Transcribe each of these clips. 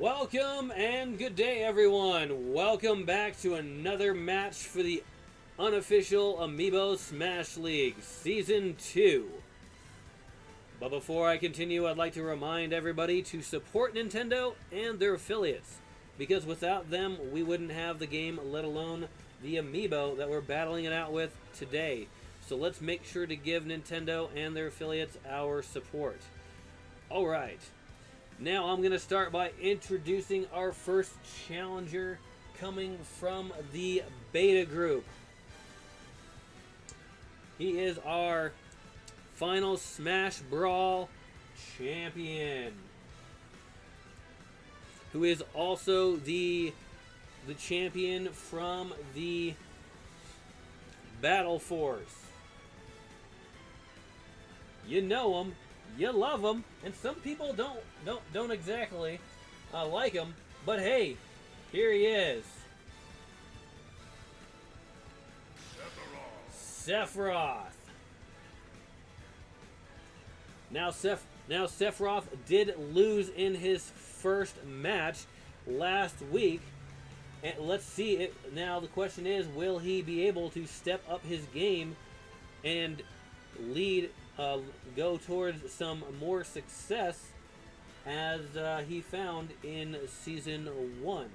Welcome and good day, everyone. Welcome back to another match for the Unofficial Amiibo Smash League Season 2. But before I continue, I'd like to remind everybody to support Nintendo and their affiliates, because without them, we wouldn't have the game, let alone the Amiibo that we're battling it out with today. So let's make sure to give Nintendo and their affiliates our support. Alright. Now I'm going to start by introducing our first challenger coming from the beta group. He is our Final Smash Brawl champion, who is also the champion from the Battle Force. You know him. You love him, and some people don't exactly like him, but hey, here he is. Sephiroth. Now Sephiroth did lose in his first match last week, and let's see it. Now the question is, will he be able to step up his game and go towards some more success as he found in Season 1.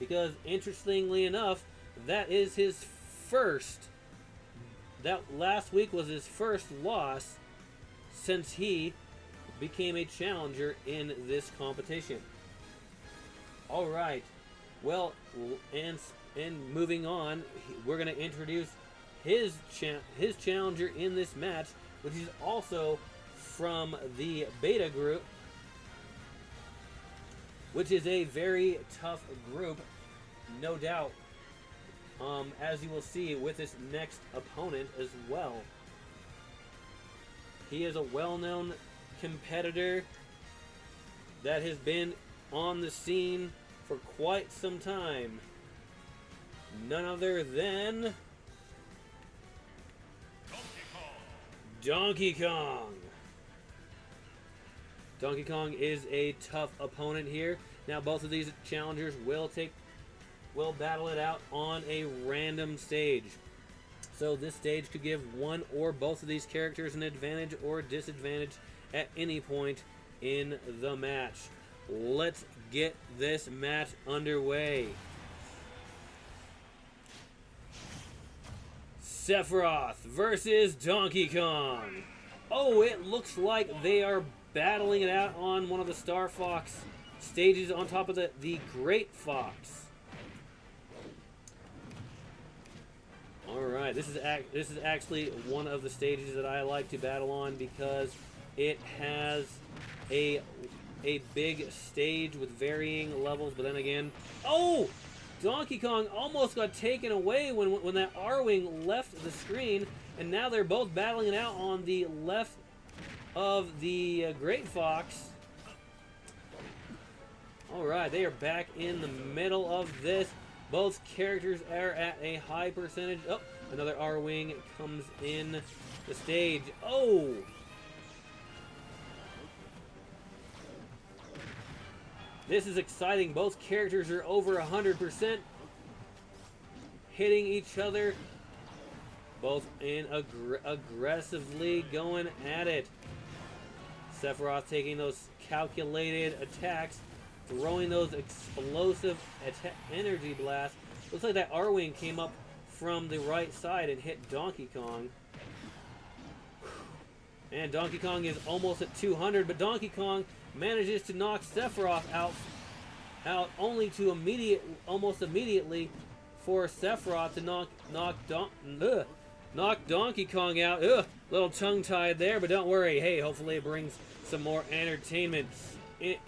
Because, interestingly enough, that last week was his first loss since he became a challenger in this competition. Alright, well, and moving on, we're going to introduce his challenger in this match, which is also from the beta group, which is a very tough group, no doubt, as you will see with this next opponent as well. He is a well-known competitor that has been on the scene for quite some time. None other than Donkey Kong. Donkey Kong is a tough opponent here. Now both of these challengers will battle it out on a random stage. So this stage could give one or both of these characters an advantage or disadvantage at any point in the match. Let's get this match underway. Sephiroth versus Donkey Kong. Oh, it looks like they are battling it out on one of the Star Fox stages on top of the Great Fox. Alright, this is actually one of the stages that I like to battle on because it has a big stage with varying levels, but then again, oh! Donkey Kong almost got taken away when that R-Wing left the screen, and now they're both battling it out on the left of the Great Fox. Alright, they are back in the middle of this. Both characters are at a high percentage. Oh, another R-Wing comes in the stage. Oh! This is exciting. Both characters are over 100%, hitting each other, both in aggressively going at it. Sephiroth taking those calculated attacks, throwing those explosive energy blasts. Looks like that R-Wing came up from the right side and hit Donkey Kong. And Donkey Kong is almost at 200, but Donkey Kong manages to knock Sephiroth out only to almost immediately for Sephiroth to knock Donkey Kong out. Little tongue-tied there, but don't worry. Hey, hopefully it brings some more entertainment.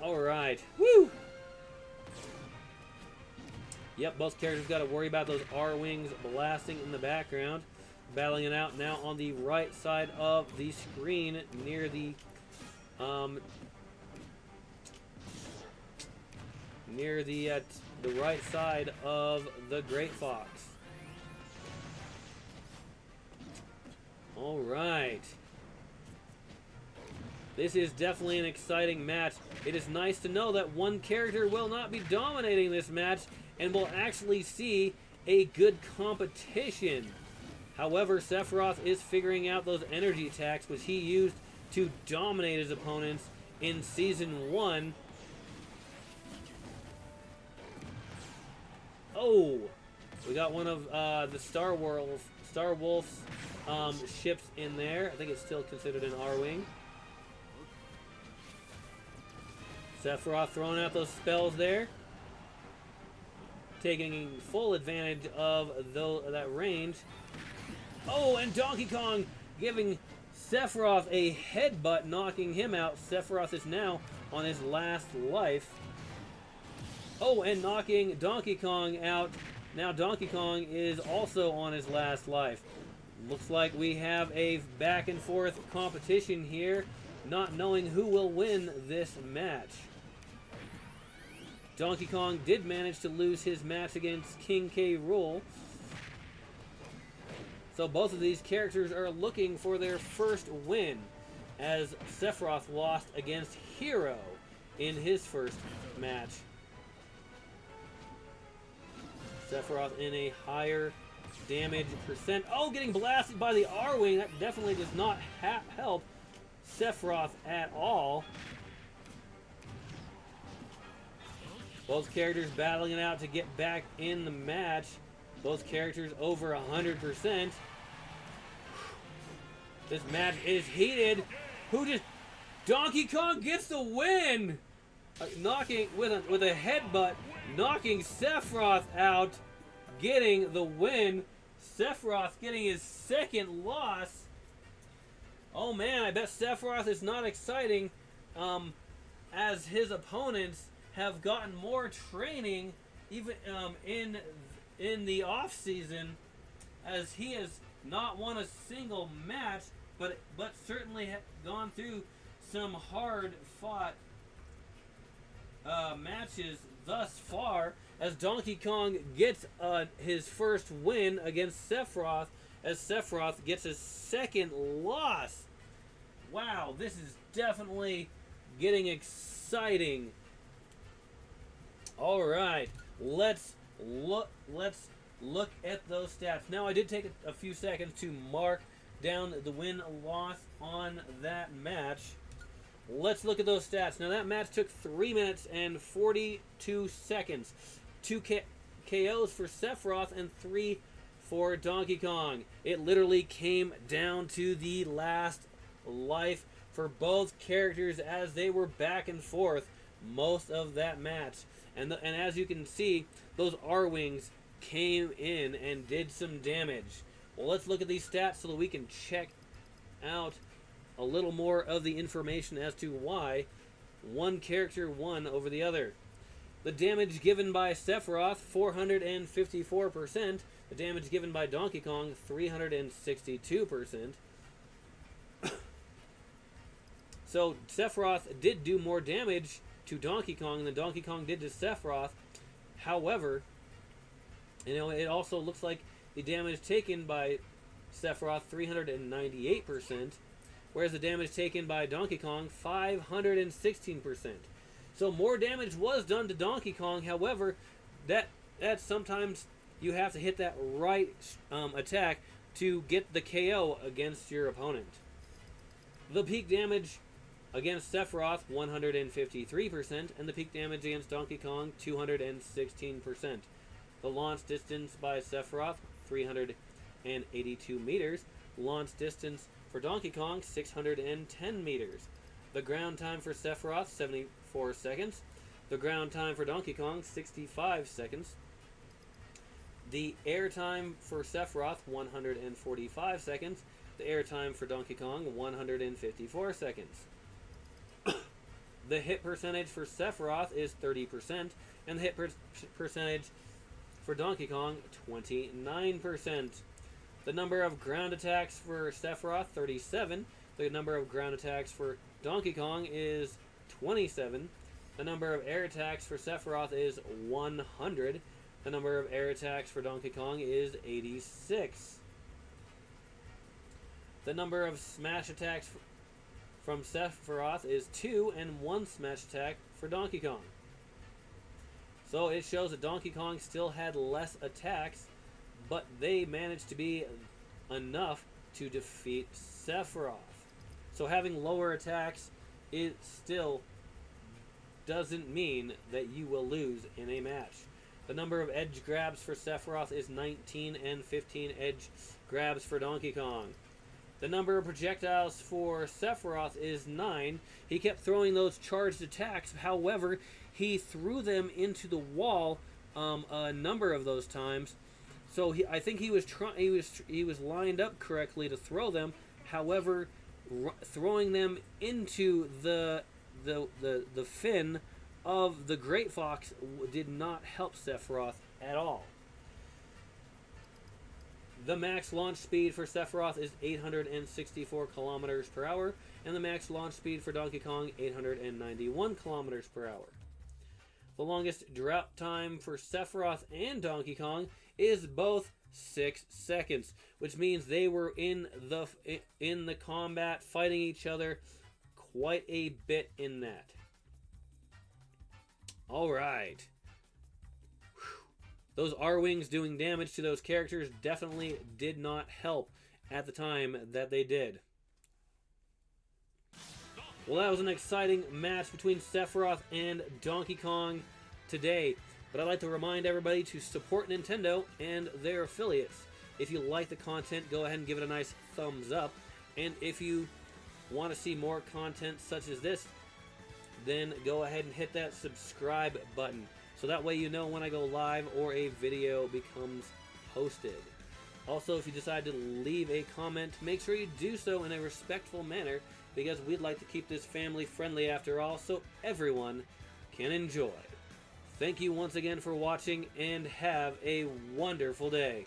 Alright. Woo! Yep, both characters got to worry about those R-Wings blasting in the background. Battling it out now on the right side of the screen near the right side of the Great Fox. All right. This is definitely an exciting match. It is nice to know that one character will not be dominating this match and will actually see a good competition. However, Sephiroth is figuring out those energy attacks which he used to dominate his opponents in Season 1. Oh! We got one of the Star Wolf's ships in there. I think it's still considered an R-Wing. Sephiroth throwing out those spells there. Taking full advantage of that range. Oh, and Donkey Kong giving Sephiroth a headbutt, knocking him out. Sephiroth is now on his last life. Oh, and knocking Donkey Kong out. Now Donkey Kong is also on his last life. Looks like we have a back and forth competition here, not knowing who will win this match. Donkey Kong did manage to lose his match against King K. Rool. So both of these characters are looking for their first win, as Sephiroth lost against Hero in his first match. Sephiroth in a higher damage percent. Oh, getting blasted by the R-Wing. That definitely does not help Sephiroth at all. Both characters battling it out to get back in the match. Both characters over 100%. This match is heated. Donkey Kong gets the win! Knocking with a headbutt, knocking Sephiroth out, getting the win. Sephiroth getting his second loss. Oh man, I bet Sephiroth is not exciting, as his opponents have gotten more training, even in the off season, as he has not won a single match, but certainly gone through some hard fought matches thus far, as Donkey Kong gets his first win against Sephiroth, as Sephiroth gets his second loss. Wow, this is definitely getting exciting. All right, let's look at those stats. Now, I did take a few seconds to mark down the win-loss on that match. Let's look at those stats. Now, that match took 3 minutes and 42 seconds. 2 KOs for Sephiroth and 3 for Donkey Kong. It literally came down to the last life for both characters, as they were back and forth most of that match. And as you can see, those R-Wings came in and did some damage. Well, let's look at these stats so that we can check out a little more of the information as to why one character won over the other. The damage given by Sephiroth, 454%. The damage given by Donkey Kong, 362%. So Sephiroth did do more damage to Donkey Kong than Donkey Kong did to Sephiroth. However, it also looks like the damage taken by Sephiroth, 398%, whereas the damage taken by Donkey Kong, 516%. So more damage was done to Donkey Kong. However, that sometimes you have to hit that right attack to get the KO against your opponent. The peak damage against Sephiroth, 153%, and the peak damage against Donkey Kong, 216%. The launch distance by Sephiroth, 382 meters. Launch distance for Donkey Kong, 610 meters. The ground time for Sephiroth, 74 seconds. The ground time for Donkey Kong, 65 seconds. The air time for Sephiroth, 145 seconds. The air time for Donkey Kong, 154 seconds. The hit percentage for Sephiroth is 30%, and the hit percentage for Donkey Kong, 29%. The number of ground attacks for Sephiroth, 37. The number of ground attacks for Donkey Kong is 27. The number of air attacks for Sephiroth is 100. The number of air attacks for Donkey Kong is 86. The number of smash attacks from Sephiroth is 2 and 1 smash attack for Donkey Kong. So it shows that Donkey Kong still had less attacks, but they managed to be enough to defeat Sephiroth. So having lower attacks, it still doesn't mean that you will lose in a match. The number of edge grabs for Sephiroth is 19 and 15 edge grabs for Donkey Kong. The number of projectiles for Sephiroth is 9. He kept throwing those charged attacks. However, he threw them into the wall a number of those times. So I think he was lined up correctly to throw them. However, throwing them into the fin of the Great Fox did not help Sephiroth at all. The max launch speed for Sephiroth is 864 kilometers per hour, and the max launch speed for Donkey Kong 891 kilometers per hour. The longest drought time for Sephiroth and Donkey Kong is both 6 seconds, which means they were in the combat fighting each other quite a bit in that. All right. Those R-Wings doing damage to those characters definitely did not help at the time that they did. Well, that was an exciting match between Sephiroth and Donkey Kong today. But I'd like to remind everybody to support Nintendo and their affiliates. If you like the content, go ahead and give it a nice thumbs up. And if you want to see more content such as this, then go ahead and hit that subscribe button. So that way you know when I go live or a video becomes posted. Also, if you decide to leave a comment, make sure you do so in a respectful manner, because we'd like to keep this family friendly after all, so everyone can enjoy. Thank you once again for watching, and have a wonderful day.